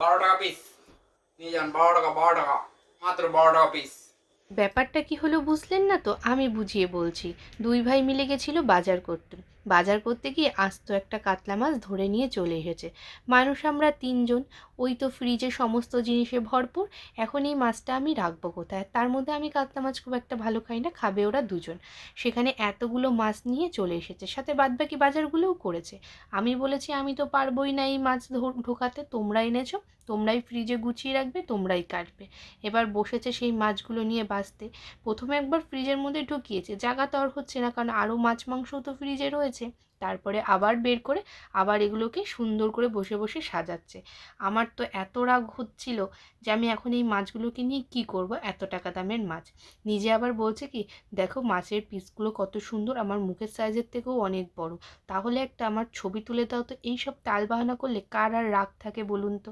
12 টাকা পিস নিয়ে যান। 12 টাকা, 12 টাকা, মাত্র 12 টাকা পিস। ব্যাপারটা কি হলো বুঝলেন না তো? আমি বুঝিয়ে বলছি। দুই ভাই মিলে গেছিল বাজার করতে। বাজার করতে গিয়ে আস্ত একটা কাতলা মাছ ধরে নিয়ে চলে এসেছে। মানুষ আমরা তিনজন, ওই তো ফ্রিজে সমস্ত জিনিসে ভরপুর। এখন এই মাছটা আমি রাখবো কোথায়? তার মধ্যে আমি কাতলা মাছ খুব একটা ভালো খাই না, খাবে ওরা দুজন। সেখানে এতগুলো মাছ নিয়ে চলে এসেছে, সাথে বাদবাকি বাজারগুলোও করেছে। আমি বলেছি আমি তো পারবোই না এই মাছ ঢোকাতে, তোমরা এনেছো, তোমরাই ফ্রিজে গুছিয়ে রাখবে, তোমরাই কাটবে। এবার বসেছে সেই মাছগুলো নিয়ে বাছতে। প্রথমে একবার ফ্রিজের মধ্যে ঢুকিয়েছে, জায়গা তো আর হচ্ছে না, কারণ আরও মাছ মাংসও তো ফ্রিজে রয়েছে। তারপরে আবার বের করে আবার এগুলোকে সুন্দর করে বসে বসে সাজাচ্ছে। আমার তো এত রাগ হচ্ছিল যে আমি এখন এই মাছগুলোকে নিয়ে কী করব, এত টাকা দামের মাছ। নিজে আবার বলছে কি, দেখো মাছের পিসগুলো কত সুন্দর, আমার মুখের সাইজের থেকেও অনেক বড়। তাহলে একটা আমার ছবি তুলে দাও তো। এইসব তালবাহানা করলে কার আর রাগ থাকে বলুন তো?